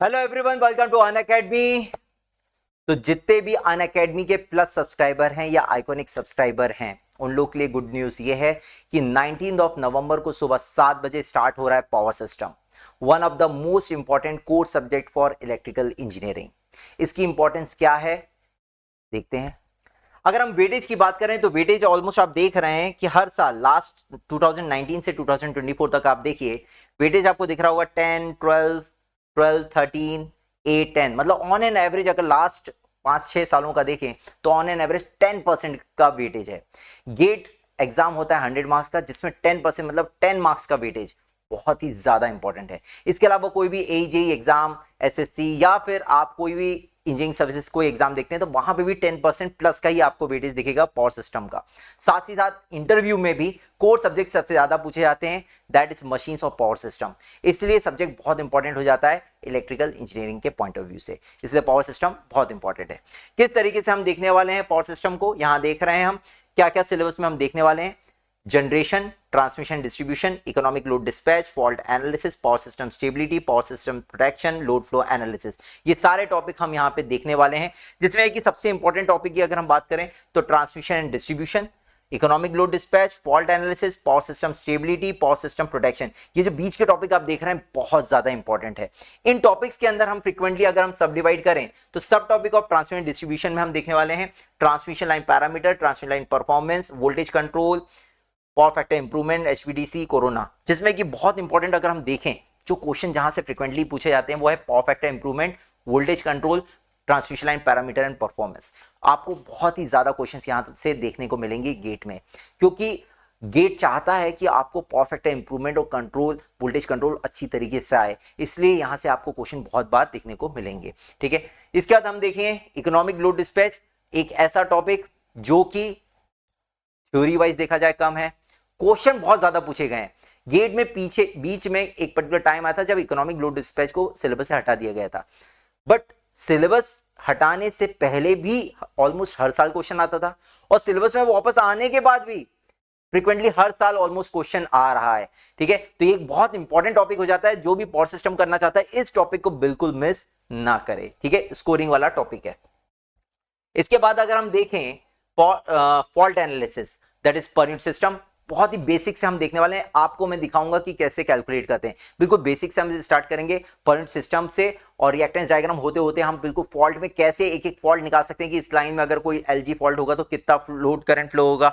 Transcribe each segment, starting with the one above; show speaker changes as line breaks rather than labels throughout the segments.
Hello everyone, welcome to Unacademy. तो जितने भी अनअकैडमी के प्लस सब्सक्राइबर हैं या आइकॉनिक सब्सक्राइबर हैं उन लोग के लिए गुड न्यूज़ ये है कि 19 नवंबर को सुबह 7 बजे स्टार्ट हो रहा है power system, one of the most important core subject for electrical engineering. इसकी इंपॉर्टेंस क्या है देखते हैं। अगर हम वेटेज की बात करें तो वेटेज ऑलमोस्ट आप देख रहे हैं कि हर साल लास्ट 2019 से 2024 तक आप देखिए वेटेज आपको दिख रहा होगा 10, 12, 13, 8, 10, मतलब ऑन एन एवरेज अगर लास्ट 5-6 सालों का देखें तो ऑन एन एवरेज 10% का वेटेज है। गेट एग्जाम होता है 100 मार्क्स का, जिसमें 10% मतलब 10 मार्क्स का वेटेज बहुत ही ज्यादा इंपॉर्टेंट है। इसके अलावा कोई भी एजेई एग्जाम, एसएससी या फिर आप कोई भी इंजीनियरिंग सर्विसेज कोई एग्जाम देखते हैं तो वहां पे भी 10% प्लस का ही आपको वेटेज दिखेगा पावर सिस्टम का। साथ ही साथ इंटरव्यू में भी कोर सब्जेक्ट सबसे ज्यादा पूछे जाते हैं, दैट इज मशीन्स और पावर सिस्टम। इसलिए सब्जेक्ट बहुत इंपॉर्टेंट हो जाता है इलेक्ट्रिकल इंजीनियरिंग के पॉइंट ऑफ व्यू से, इसलिए पावर सिस्टम बहुत इंपॉर्टेंट है। किस तरीके से हम देखने वाले हैं पावर सिस्टम को, यहां देख रहे हैं हम क्या क्या सिलेबस में हम देखने वाले हैं। Generation, transmission, distribution, economic load dispatch, fault analysis, power system stability, power system protection, load flow analysis, ये सारे टॉपिक हम यहां पे देखने वाले हैं। जिसमें कि सबसे इंपॉर्टेंट टॉपिक की अगर हम बात करें तो transmission and distribution, economic load dispatch, fault analysis, power system stability, power system protection, ये जो बीच के टॉपिक आप देख रहे हैं बहुत ज्यादा इंपॉर्टेंट है। इन टॉपिक्स के अंदर हम फ्रीक्वेंटली अगर हम सब डिवाइड करें तो सब टॉपिक ऑफ ट्रांसमिशन डिस्ट्रीब्यूशन में हम देखने वाले हैं transmission line parameter, transmission line performance, voltage control, power factor improvement, HVDC, corona. जिसमें कि बहुत इंपॉर्टेंट अगर हम देखें जो क्वेश्चन जहां से फ्रीक्वेंटली पूछे जाते हैं वो है power factor improvement, voltage control, transmission line parameter and performance. आपको बहुत ही ज्यादा क्वेश्चंस यहां से देखने को मिलेंगे गेट में, क्योंकि गेट चाहता है कि आपको पावर फैक्टर इंप्रूवमेंट और कंट्रोल, वोल्टेज कंट्रोल अच्छी तरीके से आए, इसलिए यहां से आपको क्वेश्चन बहुत बार देखने को मिलेंगे। ठीक है, इसके बाद हम देखें इकोनॉमिक लोड डिस्पैच, एक ऐसा टॉपिक जो कि थ्योरी वाइज देखा जाए कम है, क्वेश्चन बहुत ज्यादा पूछे गए हैं। गेट में पीछे बीच में एक पर्टिकुलर टाइम आया था जब इकोनॉमिक लोड डिस्पैच को सिलेबस से हटा दिया गया था, बट सिलेबस हटाने से पहले भी ऑलमोस्ट हर साल क्वेश्चन आता था और सिलेबस में वापस आने के बाद भी फ्रीक्वेंटली हर साल ऑलमोस्ट क्वेश्चन आ रहा है। ठीक है, तो ये एक बहुत इंपॉर्टेंट टॉपिक हो जाता है। जो भी पावर सिस्टम करना चाहता है इस टॉपिक को बिल्कुल मिस ना करे। ठीक है, स्कोरिंग वाला टॉपिक है। इसके बाद अगर हम देखें fault analysis, that is per unit system, बहुत ही बेसिक से हम देखने वाले हैं। आपको मैं दिखाऊंगा कि कैसे कैलकुलेट करते हैं। बिल्कुल बेसिक से हम स्टार्ट करेंगे पर यूनिट सिस्टम से, और रिएक्टेंस डायग्राम होते होते हम बिल्कुल फॉल्ट में कैसे एक एक फॉल्ट निकाल सकते हैं कि इस लाइन में अगर कोई एलजी फॉल्ट होगा तो कितना लोड करंट फ्लो होगा,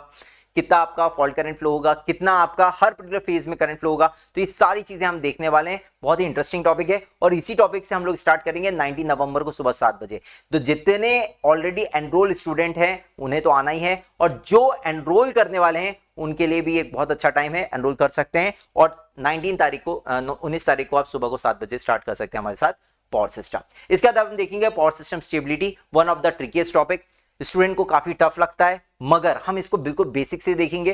कितना आपका फॉल्ट करंट फ्लो होगा, कितना आपका हर पर्टिकुलर फेज में करंट फ्लो होगा। तो ये सारी चीजें हम देखने वाले हैं। बहुत ही इंटरेस्टिंग टॉपिक है और इसी टॉपिक से हम लोग स्टार्ट करेंगे 19 नवंबर को सुबह 7 बजे। तो जितने ऑलरेडी एनरोल स्टूडेंट हैं उन्हें तो आना ही है, और जो एनरोल करने वाले हैं उनके लिए भी एक बहुत अच्छा टाइम है, एनरोल कर सकते हैं। और 19 तारीख को 19 तारीख को आप सुबह को 7 बजे स्टार्ट कर सकते हैं हमारे साथ पावर सिस्टम। इसके बाद हम देखेंगे power system stability, one of the ट्रिकीस्ट topic. Student को काफी टफ लगता है मगर हम इसको बिल्कुल बेसिक से देखेंगे।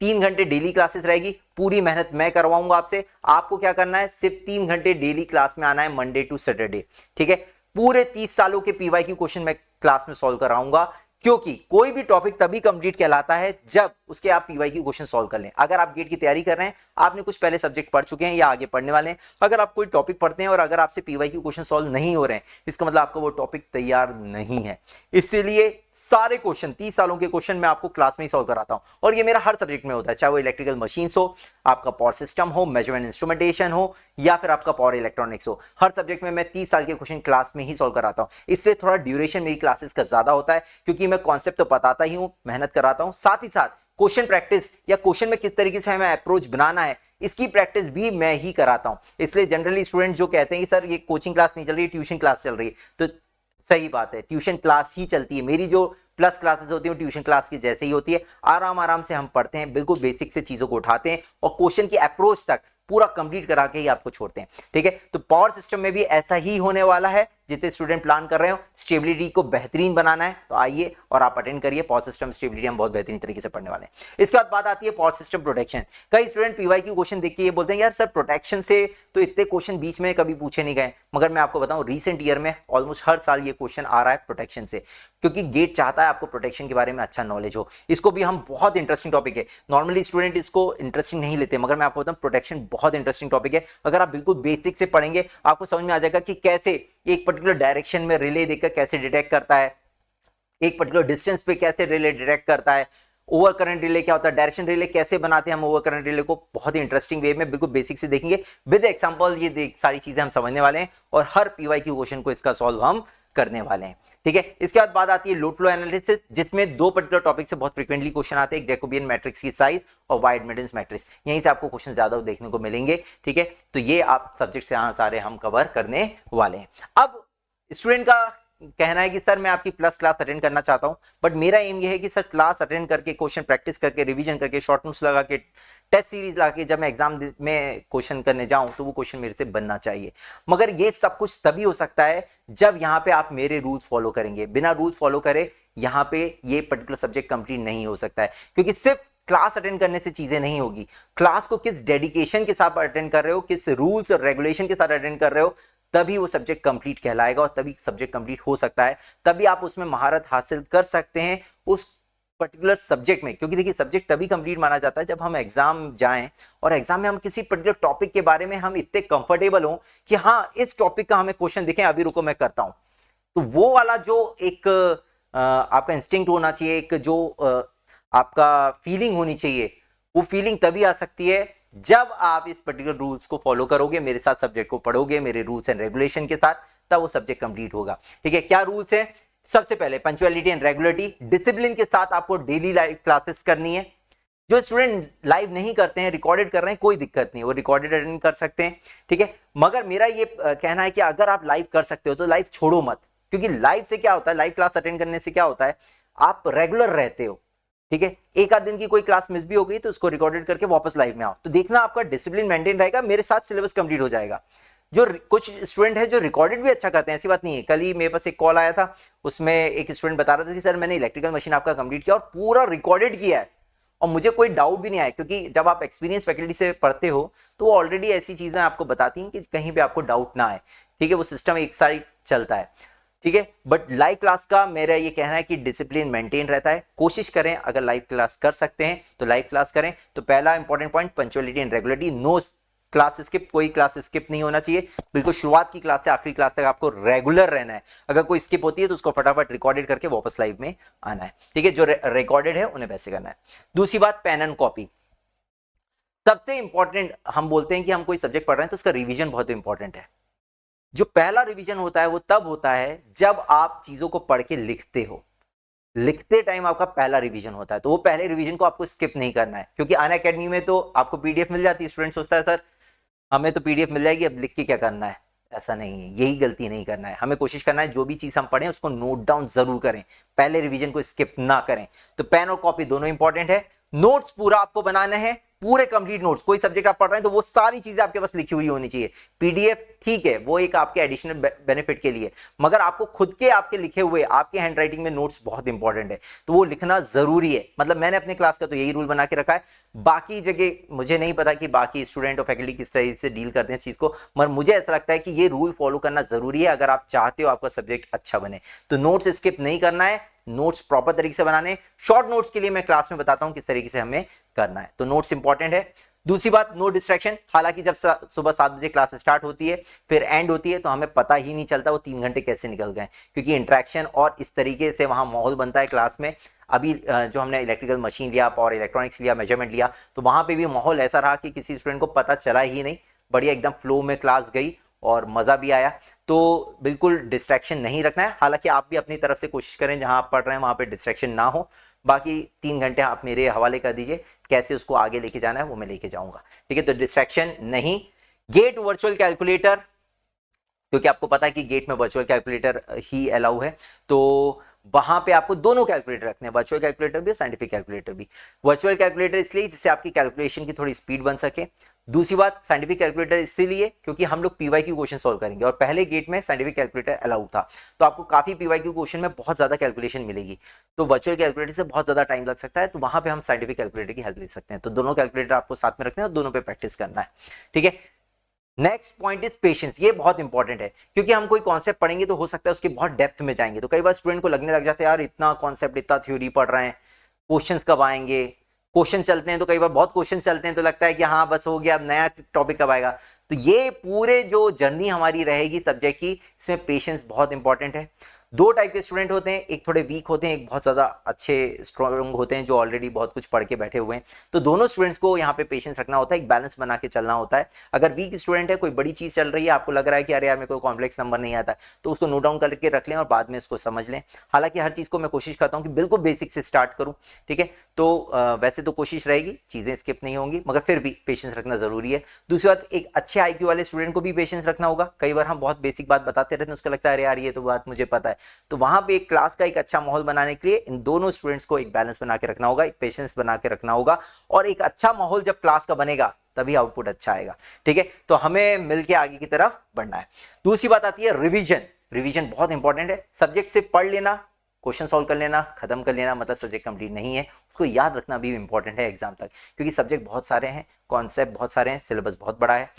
3 घंटे डेली क्लासेस रहेगी, पूरी मेहनत मैं करवाऊंगा आपसे। आपको क्या करना है, सिर्फ 3 घंटे डेली क्लास में आना है, मंडे टू सैटरडे। ठीक है, पूरे 30 सालों के पीवाईक्यू क्वेश्चन मैं क्लास में सॉल्व कराऊंगा, क्योंकि कोई भी टॉपिक तभी कंप्लीट कहलाता है जब उसके आप पीवाईक्यू क्वेश्चन सॉल्व कर लें। अगर आप गेट की तैयारी कर रहे हैं, आपने कुछ पहले सब्जेक्ट पढ़ चुके हैं या आगे पढ़ने वाले हैं, अगर आप कोई टॉपिक पढ़ते हैं और अगर आपसे पीवाईक्यू क्वेश्चन सॉल्व नहीं हो रहे हैं, इसका मतलब आपका वो टॉपिक तैयार नहीं है। इसीलिए सारे क्वेश्चन 30 सालों के क्वेश्चन मैं आपको क्लास में ही सॉल्व कराता हूं, और ये मेरा हर सब्जेक्ट में होता है, चाहे वो इलेक्ट्रिकल मशीन्स हो, आपका पावर सिस्टम हो, मेजरमेंट इंस्ट्रूमेंटेशन हो, या फिर आपका पावर इलेक्ट्रॉनिक्स हो। हर सब्जेक्ट में मैं 30 साल के क्वेश्चन क्लास में ही सॉल्व कराता हूं। इसलिए थोड़ा ड्यूरेशन मेरी क्लासेस का ज्यादा होता है, क्योंकि मैं कॉन्सेप्ट तो बताता ही हूं, मेहनत कराता हूं, साथ ही साथ क्वेश्चन प्रैक्टिस या क्वेश्चन में किस तरीके से हमें अप्रोच बनाना है इसकी प्रैक्टिस भी मैं ही कराता हूं। इसलिए जनरली स्टूडेंट जो कहते हैं कि सर ये कोचिंग क्लास नहीं चल रही, ट्यूशन क्लास चल रही है, तो सही बात है, ट्यूशन क्लास ही चलती है। मेरी जो प्लस क्लासेस होती है ट्यूशन क्लास की जैसे ही होती है। आराम आराम से हम पढ़ते हैं, बिल्कुल बेसिक से चीजों को उठाते हैं और क्वेश्चन की अप्रोच तक पूरा कंप्लीट करा के ही आपको छोड़ते हैं। ठीक है, तो पावर सिस्टम में भी ऐसा ही होने वाला है। जितने स्टूडेंट प्लान कर रहे हो स्टेबिलिटी को बेहतरीन बनाना है तो आइए और आप अटेंड करिए। पावर सिस्टम स्टेबिलिटी हम बहुत बेहतरीन तरीके से पढ़ने वाले हैं। इसके बाद बात आती है पावर सिस्टम प्रोटेक्शन। कई स्टूडेंट पीवाईक्यू क्वेश्चन देख के ये बोलते हैं यार सर प्रोटेक्शन से तो इतने क्वेश्चन बीच में कभी पूछे नहीं गए, मगर मैं आपको बताऊं रिसेंट ईयर में ऑलमोस्ट हर साल ये क्वेश्चन आ रहा है प्रोटेक्शन से, क्योंकि गेट चाहता है आपको प्रोटेक्शन के बारे में अच्छा नॉलेज हो। इसको भी हम बहुत इंटरेस्टिंग टॉपिक है, नॉर्मली स्टूडेंट इसको इंटरेस्टिंग नहीं लेते, मगर मैं आपको बताऊं प्रोटेक्शन बहुत इंटरेस्टिंग टॉपिक है। अगर आप बिल्कुल बेसिक से पढ़ेंगे आपको समझ में आ जाएगा कि कैसे एक पर्टिकुलर डायरेक्शन में रिले देखकर कैसे डिटेक्ट करता है, एक पर्टिकुलर डिस्टेंस पे कैसे रिले डिटेक्ट करता है, ओवर करंट रिले क्या होता है, डायरेक्शन रिले कैसे बनाते हैं हम ओवर करंट रिले को, बहुत ही इंटरेस्टिंग वे में बिल्कुल बेसिक से देखेंगे विद एग्जांपल। ये सारी चीजें हम समझने वाले हैं और हर पीवाईक्यू क्वेश्चन को इसका सॉल्व हम करने वाले हैं, ठीक है। इसके बाद बात आती है लोड फ्लो एनालिसिस, जिसमें दो पर्टिकुलर टॉपिक से बहुत फ्रीक्वेंटली क्वेश्चन आते हैं, एक जैकोबियन मैट्रिक्स की साइज और वाइड एडमिटेंस मैट्रिक्स। यहीं से आपको क्वेश्चन ज्यादा देखने को मिलेंगे, ठीक है। तो ये आप सब्जेक्ट से सारे हम कवर करने वाले हैं। अब स्टूडेंट का कहना है कि सर मैं आपकी प्लस क्लास अटेंड करना चाहता हूं, बट मेरा एम ये है कि सर क्लास अटेंड करके क्वेश्चन प्रैक्टिस करके रिवीजन करके शॉर्ट नोट्स लगा के टेस्ट सीरीज लगा के जब मैं एग्जाम में क्वेश्चन करने जाऊं तो वो क्वेश्चन मेरे से बनना चाहिए। मगर ये सब कुछ तभी हो सकता है जब यहां पे आप मेरे रूल्स फॉलो करेंगे। बिना रूल्स फॉलो करे यहां पे ये पर्टिकुलर सब्जेक्ट कंप्लीट नहीं हो सकता है, क्योंकि सिर्फ क्लास अटेंड करने से चीजें नहीं होगी। क्लास को किस डेडिकेशन के साथ अटेंड कर रहे हो, किस रूल्स और रेगुलेशन के साथ अटेंड कर रहे हो, तभी वो सब्जेक्ट कंप्लीट कहलाएगा और तभी सब्जेक्ट कंप्लीट हो सकता है, तभी आप उसमें महारत हासिल कर सकते हैं उस पर्टिकुलर सब्जेक्ट में। क्योंकि देखिए सब्जेक्ट तभी कंप्लीट माना जाता है जब हम एग्जाम जाएं और एग्जाम में हम किसी पर्टिकुलर टॉपिक के बारे में हम इतने कंफर्टेबल हों कि हाँ इस टॉपिक का हमें क्वेश्चन दिखें, अभी रुको मैं करता हूं। तो वो वाला जो एक आपका इंस्टिंक्ट होना चाहिए, एक जो आपका फीलिंग होनी चाहिए, वो फीलिंग तभी आ सकती है जब आप इस पर्टिकुलर रूल्स को फॉलो करोगे, मेरे साथ सब्जेक्ट को पढ़ोगे मेरे रूल्स एंड रेगुलेशन के साथ, तब वो सब्जेक्ट कंप्लीट होगा, ठीक है। क्या रूल्स है? सबसे पहले पंक्चुअलिटी एंड रेगुलरिटी, डिसिप्लिन के साथ आपको डेली लाइव क्लासेस करनी है। जो स्टूडेंट लाइव नहीं करते हैं, रिकॉर्डेड कर रहे हैं, कोई दिक्कत नहीं, वो रिकॉर्डेड अटेंड कर सकते हैं, ठीक है। मगर मेरा ये कहना है कि अगर आप लाइव कर सकते हो तो लाइव छोड़ो मत, क्योंकि लाइव से क्या होता है, लाइव क्लास अटेंड करने से क्या होता है, आप रेगुलर रहते हो, ठीक है। एक आध दिन की कोई क्लास मिस भी हो गई तो उसको रिकॉर्डेड करके वापस लाइव में आओ, तो देखना आपका डिसिप्लिन मेंटेन रहेगा, मेरे साथ सिलेबस कंप्लीट हो जाएगा। जो कुछ स्टूडेंट है जो रिकॉर्डेड भी अच्छा करते हैं, ऐसी बात नहीं है। कल ही मेरे पास एक कॉल आया था, उसमें एक स्टूडेंट बता रहा था कि सर मैंने इलेक्ट्रिकल मशीन आपका कंप्लीट किया और पूरा रिकॉर्डेड किया है और मुझे कोई डाउट भी नहीं आया, क्योंकि जब आप एक्सपीरियंस फैकल्टी से पढ़ते हो तो वो ऑलरेडी ऐसी चीजें आपको बताती हैं कि कहीं पे आपको डाउट ना आए, ठीक है। वो सिस्टम एक साइड चलता है, ठीक है। बट लाइव क्लास का मेरा ये कहना है कि डिसिप्लिन मेंटेन रहता है। कोशिश करें अगर लाइव क्लास कर सकते हैं तो लाइव क्लास करें। तो पहला important point punctuality and regularity, no class skip, कोई क्लास स्किप नहीं होना चाहिए। बिल्कुल शुरुआत की क्लास से आखिरी क्लास तक आपको रेगुलर रहना है। अगर कोई स्किप होती है तो उसको फटाफट रिकॉर्डेड करके वापस लाइव में आना है, ठीक है। जो रिकॉर्डेड है उन्हें वैसे करना है। दूसरी बात, पेन एंड कॉपी सबसे इंपॉर्टेंट। हम बोलते हैं कि हम कोई सब्जेक्ट पढ़ रहे हैं तो उसका रिविजन बहुत इंपॉर्टेंट है। जो पहला रिवीजन होता है वो तब होता है जब आप चीजों को पढ़ के लिखते हो, लिखते टाइम आपका पहला रिवीजन होता है। तो वो पहले रिवीजन को आपको स्किप नहीं करना है, क्योंकि अनअकैडमी में तो आपको पीडीएफ मिल जाती है, स्टूडेंट सोचता है सर हमें तो पीडीएफ मिल जाएगी अब लिख के क्या करना है। ऐसा नहीं है, यही गलती नहीं करना है। हमें कोशिश करना है जो भी चीज हम पढ़ें उसको नोट डाउन जरूर करें, पहले रिवीजन को स्किप ना करें। तो पेन और कॉपी दोनों इंपॉर्टेंट है। नोट्स पूरा आपको बनाना है, पूरे कंप्लीट नोट्स। कोई सब्जेक्ट आप पढ़ रहे हैं तो वो सारी चीजें आपके पास लिखी हुई होनी चाहिए। पीडीएफ ठीक है, वो एक आपके एडिशनल बेनिफिट के लिए, मगर आपको खुद के आपके लिखे हुए आपके हैंड राइटिंग में नोट्स बहुत इंपॉर्टेंट है, तो वो लिखना जरूरी है। मतलब मैंने अपने क्लास का तो यही रूल बना के रखा है। बाकी जगह मुझे नहीं पता कि बाकी स्टूडेंट और फैकल्टी किस तरह से डील करते हैं इस चीज को, मगर मुझे ऐसा लगता है कि ये रूल फॉलो करना जरूरी है अगर आप चाहते हो आपका सब्जेक्ट अच्छा बने। तो नोट्स स्किप नहीं करना है, नोट्स प्रॉपर तरीके से बनाने। शॉर्ट नोट्स के लिए मैं क्लास में बताता हूं किस तरीके से हमें करना है, तो नोट्स इंपॉर्टेंट है। दूसरी बात, नो डिस्ट्रैक्शन। हालांकि जब सुबह 7 बजे क्लास स्टार्ट होती है फिर एंड होती है तो हमें पता ही नहीं चलता वो 3 घंटे कैसे निकल गए, क्योंकि इंटरेक्शन और इस तरीके से वहां माहौल बनता है क्लास में। अभी जो हमने इलेक्ट्रिकल मशीन लिया, पावर इलेक्ट्रॉनिक्स लिया, मेजरमेंट लिया, तो वहां पे भी माहौल ऐसा रहा कि किसी स्टूडेंट को पता चला ही नहीं, बढ़िया एकदम फ्लो में क्लास गई और मज़ा भी आया। तो बिल्कुल डिस्ट्रैक्शन नहीं रखना है। हालांकि आप भी अपनी तरफ से कोशिश करें जहां आप पढ़ रहे हैं वहां पे डिस्ट्रैक्शन ना हो। बाकी 3 घंटे आप मेरे हवाले कर दीजिए, कैसे उसको आगे लेके जाना है वो मैं लेके जाऊंगा, ठीक है। तो डिस्ट्रैक्शन नहीं। गेट वर्चुअल कैलकुलेटर, क्योंकि आपको पता है कि गेट में वर्चुअल कैलकुलेटर ही अलाउ है, तो वहां पे आपको दोनों कैलकुलेटर रखने हैं, वर्चुअल कैलकुलेटर भी और साइंटिफिक कैलकुलेटर भी। वर्चुअल कैलकुलेटर इसलिए जिससे आपकी कैलकुलेशन की थोड़ी स्पीड बन सके। दूसरी बात, साइंटिफिक कैलकुलेटर इसीलिए क्योंकि हम लोग पीवाईक्यू क्वेश्चन सॉल्व करेंगे और पहले गेट में साइंटिफिक कैलकुलेटर अलाउड था, तो आपको काफी पीवाईक्यू क्वेश्चन में बहुत ज्यादा कैलकुलेशन मिलेगी। तो वर्चुअल कैलकुलेटर से बहुत ज्यादा टाइम लग सकता है, तो वहां पे हम साइंटिफिक कैलकुलेटर की हेल्प ले सकते हैं। तो दोनों कैलकुलेटर आपको साथ में रखने हैं और दोनों पे प्रैक्टिस करना है, ठीक है। Next point is patience. ये बहुत इंपॉर्टेंट है, क्योंकि हम कोई कॉन्सेप्ट पढ़ेंगे तो हो सकता है उसके बहुत डेप्थ में जाएंगे, तो कई बार स्टूडेंट को लगने लग जाता है यार इतना कॉन्सेप्ट, इतना थ्योरी पढ़ रहे हैं, क्वेश्चंस कब आएंगे, क्वेश्चन चलते हैं तो कई बार बहुत क्वेश्चन चलते हैं तो लगता है कि हाँ बस हो गया, अब नया टॉपिक कब आएगा। तो ये पूरे जो जर्नी हमारी रहेगी सब्जेक्ट की, इसमें पेशेंस बहुत इंपॉर्टेंट है। दो टाइप के स्टूडेंट होते हैं, एक थोड़े वीक होते हैं, एक बहुत ज़्यादा अच्छे स्ट्रॉन्ग होते हैं जो ऑलरेडी बहुत कुछ पढ़ के बैठे हुए हैं। तो दोनों स्टूडेंट्स को यहाँ पे पेशेंस रखना होता है, एक बैलेंस बना के चलना होता है। अगर वीक स्टूडेंट है, कोई बड़ी चीज़ चल रही है, आपको लग रहा है कि अरे यार मेरे को कॉम्प्लेक्स नंबर नहीं आता, तो उसको नोट डाउन करके रख लें और बाद में इसको समझ लें। हालांकि हर चीज़ को मैं कोशिश करता हूँ कि बिल्कुल बेसिक से स्टार्ट करूँ, ठीक है। तो वैसे तो कोशिश रहेगी, चीज़ें स्किप नहीं होंगी, मगर फिर भी पेशेंस रखना ज़रूरी है। दूसरी बात, एक अच्छे IQ वाले स्टूडेंट को भी पेशेंस रखना होगा। कई बार हम बहुत बेसिक बात बताते रहते हैं, उसको लगता है अरे यार ये तो बात मुझे पता है। तो वहाँ पे एक क्लास का एक अच्छा माहौल बनाने के लिए इन दोनों स्टूडेंट्स को एक बैलेंस बना के रखना होगा, एक पेशेंस बना के रखना होगा। और एक अच्छा माहौल जब क्लास का बनेगा तभी आउटपुट अच्छा आएगा, ठीक है। तो हमें मिलके आगे की तरफ बढ़ना है। दूसरी बात आती है रिवीजन। रिवीजन बहुत इंपॉर्टेंट है। सब्जेक्ट से पढ़ लेना, क्वेश्चन सॉल्व कर लेना, खत्म कर लेना मतलब सब्जेक्ट कंप्लीट नहीं है। उसको याद रखना भी इंपॉर्टेंट है एग्जाम तक, क्योंकि सब्जेक्ट बहुत सारे हैं, कॉन्सेप्ट बहुत सारे हैं, सिलेबस बहुत बड़ा है।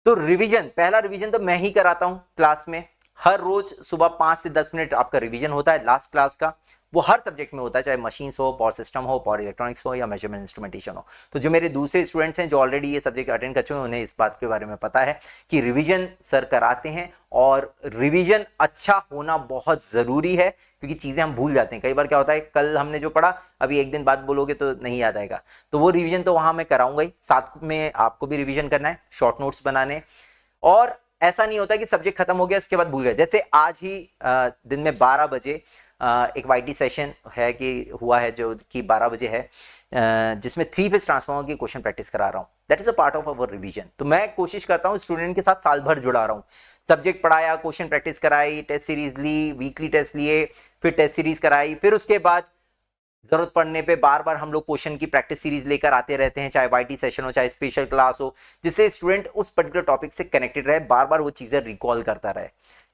तो रिवीजन, पहला रिवीजन तो मैं ही कराता हूं क्लास में। हर रोज सुबह 5 से 10 मिनट आपका रिवीजन होता है लास्ट क्लास का। वो हर सब्जेक्ट में होता है, चाहे मशीन्स हो, पावर सिस्टम हो, पावर इलेक्ट्रॉनिक्स हो या मेजरमेंट इंस्ट्रूमेंटेशन हो। तो जो मेरे दूसरे स्टूडेंट्स हैं जो ऑलरेडी ये सब्जेक्ट अटेंड कर चुके हैं, उन्हें इस बात के बारे में पता है कि रिवीजन सर कराते हैं। और रिवीजन अच्छा होना बहुत ज़रूरी है, क्योंकि चीज़ें हम भूल जाते हैं। कई बार क्या होता है, कल हमने जो पढ़ा अभी एक दिन बाद बोलोगे तो नहीं याद आएगा। तो वो रिवीजन तो वहाँ मैं कराऊंगा ही, साथ में आपको भी रिवीजन करना है, शॉर्ट नोट्स बनाने। और ऐसा नहीं होता कि सब्जेक्ट खत्म हो गया इसके बाद भूल गए। जैसे आज ही दिन में 12 बजे एक YT सेशन है कि हुआ है जो कि 12 बजे है, जिसमें 3 फेज ट्रांसफार्मर की क्वेश्चन प्रैक्टिस करा रहा हूँ। That is a part of our revision. तो मैं कोशिश करता हूँ स्टूडेंट के साथ साल भर जुड़ा रहा हूँ। सब्जेक्ट पढ़ाया, क्वेश्चन प्रैक्टिस कराई, टेस्ट सीरीज ली, वीकली टेस्ट लिए, फिर टेस्ट सीरीज कराई, फिर उसके बाद जरूरत पड़ने पे बार बार हम लोग क्वेश्चन की प्रैक्टिस सीरीज लेकर आते रहते हैं, चाहे YT सेशन हो, चाहे स्पेशल क्लास हो, जिससे स्टूडेंट उस पर्टिकुलर टॉपिक से कनेक्टेड रहे, बार बार वो चीजें रिकॉल करता रहे,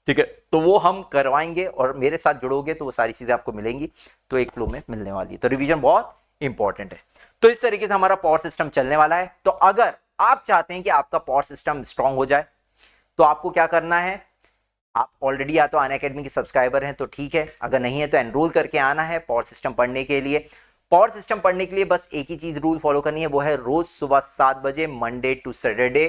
ठीक है। तो वो हम करवाएंगे और मेरे साथ जुड़ोगे तो वो सारी चीजें आपको मिलेंगी, तो एक फ्लो में मिलने वाली है। तो रिवीजन बहुत इंपॉर्टेंट है। तो इस तरीके से हमारा पावर सिस्टम चलने वाला है। तो अगर आप चाहते हैं कि आपका पावर सिस्टम स्ट्रांग हो जाए, तो आपको क्या करना है, आप ऑलरेडी या तो अनअकैडमी के सब्सक्राइबर हैं तो ठीक है, अगर नहीं है तो एनरोल करके आना है पावर सिस्टम पढ़ने के लिए। पावर सिस्टम पढ़ने के लिए बस एक ही चीज रूल फॉलो करनी है, वो है रोज सुबह 7 बजे मंडे टू सैटरडे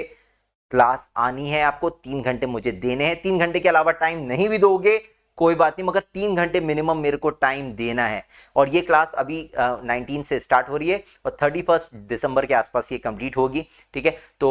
क्लास आनी है। आपको 3 घंटे मुझे देने हैं। 3 घंटे के अलावा टाइम नहीं भी दोगे कोई बात नहीं, मगर 3 घंटे मिनिमम मेरे को टाइम देना है। और ये क्लास अभी 19 से स्टार्ट हो रही है और 31 दिसंबर के आसपास ये कंप्लीट होगी, ठीक है। तो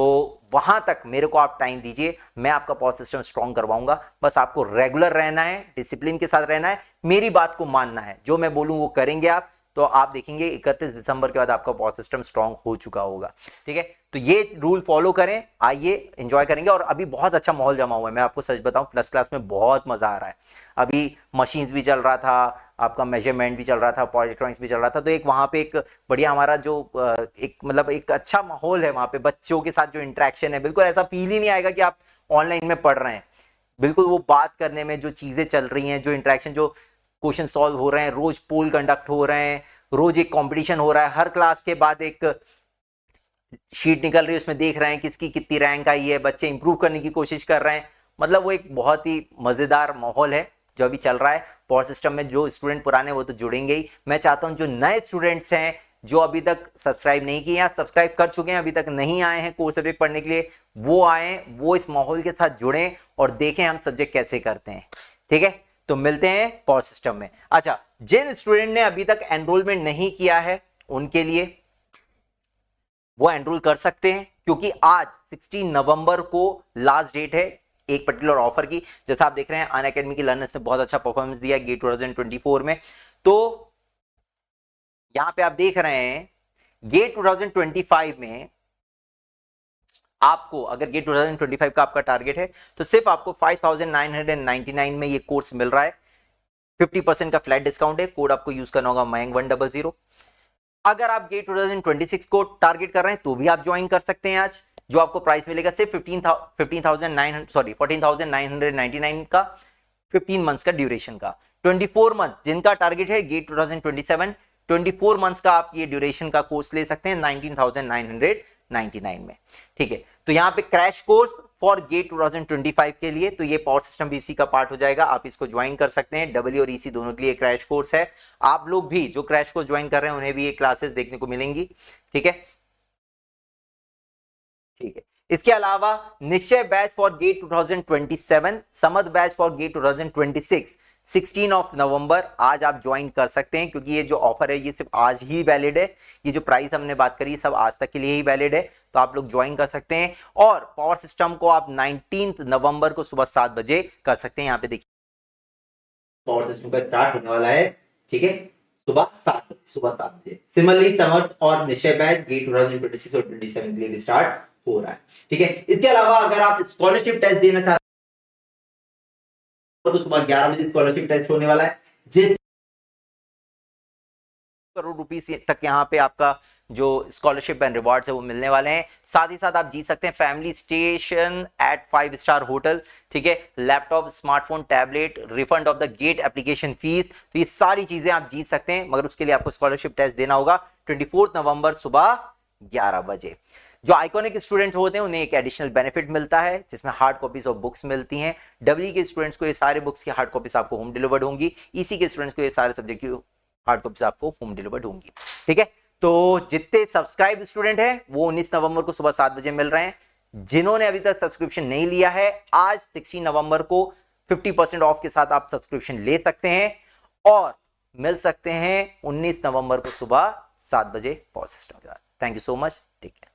वहां तक मेरे को आप टाइम दीजिए, मैं आपका पावर सिस्टम स्ट्रॉन्ग करवाऊंगा। बस आपको रेगुलर रहना है, डिसिप्लिन के साथ रहना है, मेरी बात को मानना है, जो मैं बोलूं वो करेंगे आप, तो आप देखेंगे 31 दिसंबर के बाद आपका पावर सिस्टम स्ट्रांग हो चुका होगा, ठीक है। तो ये रूल फॉलो करें, आइए एंजॉय करेंगे। और अभी बहुत अच्छा माहौल जमा हुआ है, मैं आपको सच बताऊं, प्लस क्लास में बहुत मजा आ रहा है। अभी मशीन्स भी चल रहा था, आपका मेजरमेंट भी चल रहा था, पावर इलेक्ट्रॉनिक्स भी चल रहा था। तो एक वहाँ पे एक बढ़िया हमारा जो एक मतलब एक अच्छा माहौल है वहाँ पे, बच्चों के साथ जो इंटरेक्शन है, बिल्कुल ऐसा फील ही नहीं आएगा कि आप ऑनलाइन में पढ़ रहे हैं। बिल्कुल वो बात करने में जो चीजें चल रही हैं, जो इंटरेक्शन, जो क्वेश्चन सॉल्व हो रहे हैं, रोज पोल कंडक्ट हो रहे हैं, रोज एक कंपटीशन हो रहा है, हर क्लास के बाद एक शीट निकल रही है, उसमें देख रहे हैं किसकी कितनी रैंक आई है, बच्चे इंप्रूव करने की कोशिश कर रहे हैं। मतलब वो एक बहुत ही मजेदार माहौल है जो अभी चल रहा है पावर सिस्टम में। जो स्टूडेंट पुराने वो तो जुड़ेंगे ही, मैं चाहता हूं जो नए स्टूडेंट्स हैं, जो अभी तक सब्सक्राइब नहीं किए या सब्सक्राइब कर चुके हैं अभी तक नहीं आए हैं कोर्स सब्जेक्ट पढ़ने के लिए, वो आए, वो इस माहौल के साथ जुड़ें और देखें हम सब्जेक्ट कैसे करते हैं, ठीक है। तो मिलते हैं पावर सिस्टम में। अच्छा, जिन स्टूडेंट ने अभी तक एनरोलमेंट नहीं किया है उनके लिए वो एनरोल कर सकते हैं, क्योंकि आज 16 नवंबर को लास्ट डेट है एक पर्टिकुलर ऑफर की। जैसा आप देख रहे हैं अनअकैडमी की लर्नर्स ने बहुत अच्छा परफॉर्मेंस दिया गेट 2024 में। तो यहां पे आप देख रहे हैं गेट 2025 में आपको, अगर गेट 2025 का आपका टारगेट है तो सिर्फ आपको 5999 में ये कोर्स मिल रहा है। 50% का फ्लैट डिस्काउंट है, कोड आपको यूज करना होगा Mayank100। अगर आप गेट 2026 को टारगेट कर रहे हैं तो भी आप ज्वाइन कर सकते हैं आज, जो आपको प्राइस मिलेगा सिर्फ 14,999 का 15 मंथ्स का ड्यूरेशन का। 24 मंथ्स जिनका टारगेट है गेट 2027 24 मंथ्स का आप ये ड्यूरेशन का कोर्स ले सकते हैं 19,999 में। ठीक है, तो यहाँ पे क्रैश कोर्स फॉर गेट 2025 के लिए, तो ये पावर सिस्टम भी इसी का पार्ट हो जाएगा, आप इसको ज्वाइन कर सकते हैं। डब्ल्यू और ईसी दोनों के लिए क्रैश कोर्स है। आप लोग भी जो क्रैश कोर्स ज्वाइन कर रहे हैं उन्हें भी ये क्लासेस देखने को मिलेंगी। ठीक है, ठीक है। इसके अलावा Nishchay batch for GATE 2027, Samad batch for GATE 2026 16 नवंबर आज आप ज्वाइन कर सकते हैं, क्योंकि ये जो ऑफर है ये सिर्फ आज ही वैलिड है। ये जो प्राइस हमने बात करी सब आज तक के लिए ही वैलिड है, तो आप लोग ज्वाइन कर सकते हैं। और पावर सिस्टम को आप 19 नवंबर को सुबह 7 बजे कर सकते हैं। यहाँ पे देखिए पावर सिस्टम का स्टार्ट होने वाला है। ठीक है, सुबह 7 बजे। सिमिलरली समर्थ और निश्चय बैच गेट 2026 और 27 के लिए भी स्टार्ट हो रहा है। ठीक है, इसके अलावा अगर आप स्कॉलरशिप टेस्ट देना चाहते हैं तो सुबह 11 बजे स्कॉलरशिप टेस्ट होने वाला है। जिस करोड़ रुपीस तक यहाँ पे आपका जो स्कॉलरशिप एंड रिवॉर्ड्स है वो मिलने वाले हैं। साथ ही साथ आप जीत सकते हैं family station at 5 star hotel. ठीक है, laptop, smartphone, tablet, refund of the GATE application fees, तो ये सारी चीजें आप जीत सकते हैं, मगर उसके लिए आपको स्कॉलरशिप टेस्ट देना होगा 24 नवंबर सुबह 11 बजे। जो आइकॉनिक स्टूडेंट होते हैं उन्हें एक एडिशनल बेनिफिट मिलता है जिसमें हार्ड कॉपीज ऑफ बुक्स मिलती हैं। डब्ल्यू के स्टूडेंट्स को ये सारे बुक्स की हार्ड कॉपीज आपको होम डिलीवर्ड होंगी। ईसी के स्टूडेंट्स को ये सारे सब्जेक्ट की हार्ड कॉपीज आपको होम डिलीवर्ड होंगी। ठीक है, तो जितने सब्सक्राइब स्टूडेंट हैं वो 19 नवंबर को सुबह 7 बजे मिल रहे हैं। जिन्होंने अभी तक सब्सक्रिप्शन नहीं लिया है, आज 16 नवंबर को 50% ऑफ के साथ आप सब्सक्रिप्शन ले सकते हैं और मिल सकते हैं 19 नवंबर को सुबह 7 बजे पावर सिस्टम के साथ। Thank you so much, take care.